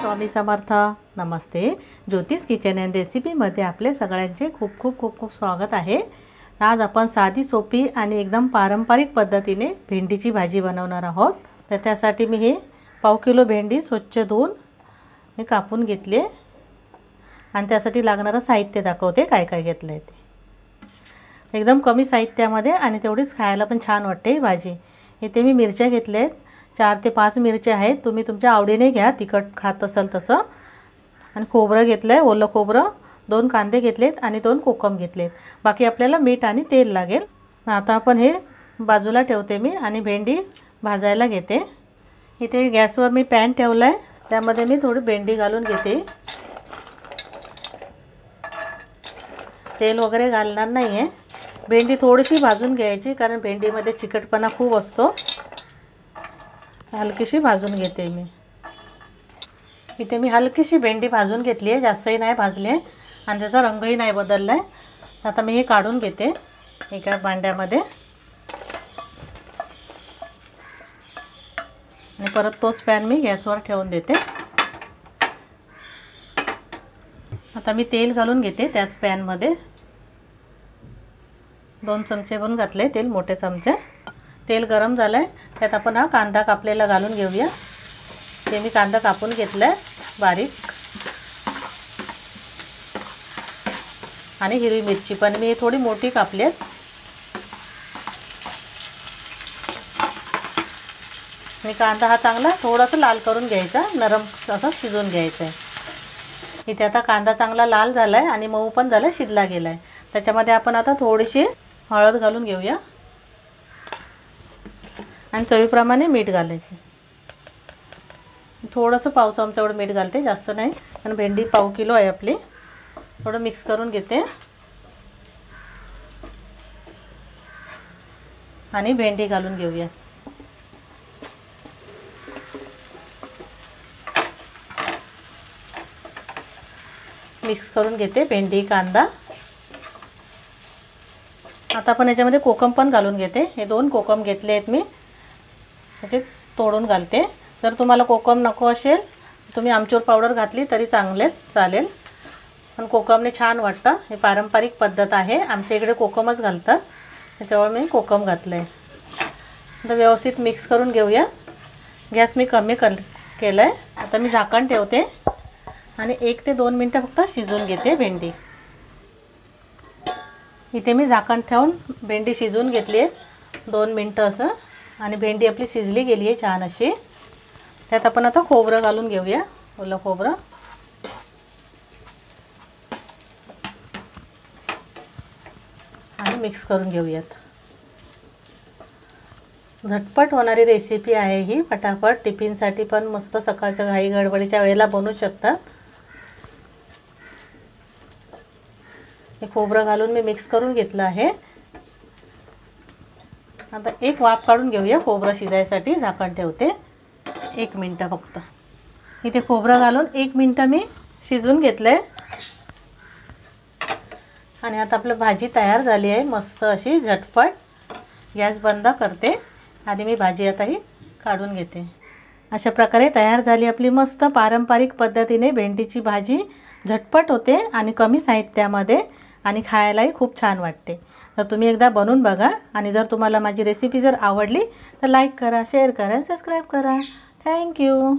स्वामी समर्थ. नमस्ते. ज्योतिष kitchen and रेसिपीमध्ये आपले सगळ्यांचे खूप खूप खूप खूप स्वागत आहे. आज आपण साधी सोपी आणि एकदम पारंपरिक पद्धतीने भेंडीची भाजी बनवणार आहोत. तर त्यासाठी मी हे पाव किलो भेंडी स्वच्छ धुवून मी कापून घेतली आणि त्यासाठी लागणारं साहित्य दाखवते काय काय घेतलं आहे ते. एकदम कमी साहित्यामध्ये आणि तेवढीच खायला पण छान वाटते ही भाजी. इथे मी मिरच्या घेतल्या आहेत. 4 ते 5 मिरच्या आहेत. तुम्ही तुमच्या आवडीने घ्या, तिखट खात असाल तसं. आणि खोबरं घेतलं आहे, ओलं खोबरं. 2 कांदे घेतलेत आणि 2 कोकम घेतलेत. बाकी आपल्याला मीठ आणि तेल लागेल. आता आपण हे बाजूला ठेवते मी आणि भेंडी भाजायला घेते. इथे गॅसवर मी पॅन ठेवला आहे, त्यामध्ये मी थोडी भेंडी घालून घेते. तेल वगैरे घालणार नाही आहे. भेंडी थोडीशी भाजून घ्यायची, कारण भेंडीमध्ये चिकटपणा खूप असतो. हलकीशी भाजून घेते मी. इथे मी हलकीशी भेंडी भाजून घेतली आहे, जास्तही नाही भाजली आहे आणि त्याचा रंगही नाही बदलला आहे. आता मी हे काढून घेते एका भांड्यामध्ये आणि परत तोच पॅन मी गॅसवर ठेवून देते. आता मी तेल घालून घेते त्याच पॅनमध्ये. 2 चमचे पण घातले तेल, मोठे चमचे. तेल गरम झालं आहे, त्यात आपण हा कांदा कापलेला घालून घेऊया. ते मी कांदा कापून घेतला आहे बारीक. आणि हिरवी मिरची पण मी थोडी मोठी कापली आहे. आणि कांदा हा चांगला थोडासा लाल करून घ्यायचा, नरम असं शिजवून घ्यायचं आहे. इथे आता कांदा चांगला लाल झाला आहे आणि मऊ पण झाला, शिजला गेला आहे. त्याच्यामध्ये आपण आता थोडीशी हळद घालून घेऊया आणि चवीप्रमाणे मीठ घालायचे. थोडंसं पाव चमचा एवढं मीठ घालते, जास्त नाही, आणि भेंडी पाव किलो आहे आपली. थोडं मिक्स करून घेते आणि भेंडी घालून घेऊया. मिक्स करून घेते भेंडी कांदा. आता आपण याच्यामध्ये कोकम पण घालून घेते. हे 2 कोकम घेतले आहेत मी, ते तोडून घालते. जर तुम्हाला कोकम नको असेल तुम्ही आमचूर पावडर घातली तरी चालेल, पण कोकमने छान वाटतं. हे पारंपरिक पद्धत आहे, आमच्या इकडे कोकमच घालतात, त्याच्यामुळे मी कोकम घातलं आहे. आता व्यवस्थित मिक्स करून घेऊया. गॅस मी कमी केला आहे. आता मी झाकण ठेवते आणि 1 ते 2 मिनटं फक्त शिजवून घेते भेंडी. इथे मी झाकण ठेवून भेंडी शिजवून घेतली आहे 2 मिनटं असं, आणि भेंडी आपली शिजली गेली आहे छान अशी. त्यात आपण आता खोबरं घालून घेऊया, ओलं खोबरं. आणि मिक्स करून घेऊयात. झटपट होणारी रेसिपी आहे ही. फटाफट टिफिनसाठी पण मस्त, सकाळच्या घाई गडबडीच्या वेळेला बनवू शकतात. हे खोबरं घालून मी मिक्स करून घेतलं आहे. आता एक वाफ काढून घेऊया खोबरं शिजायसाठी. झाकण ठेवते 1 मिनटं फक्त. इथे खोबरं घालून 1 मिनटं मी शिजवून घेतलं आहे. आणि आता आपली भाजी तयार झाली आहे मस्त अशी झटपट. गॅस बंद करते आणि मी भाजी आता ही काढून घेते. अशा प्रकारे तयार झाली आपली मस्त पारंपरिक पद्धतीने भेंडीची भाजी. झटपट होते आणि कमी साहित्यामध्ये, आणि खायलाही खूप छान वाटते. तर तुम्ही एकदा बनवून बघा. आणि जर तुम्हाला माझी रेसिपी जर आवडली तर लाईक करा, शेअर करा, सबस्क्राईब करा. थँक्यू.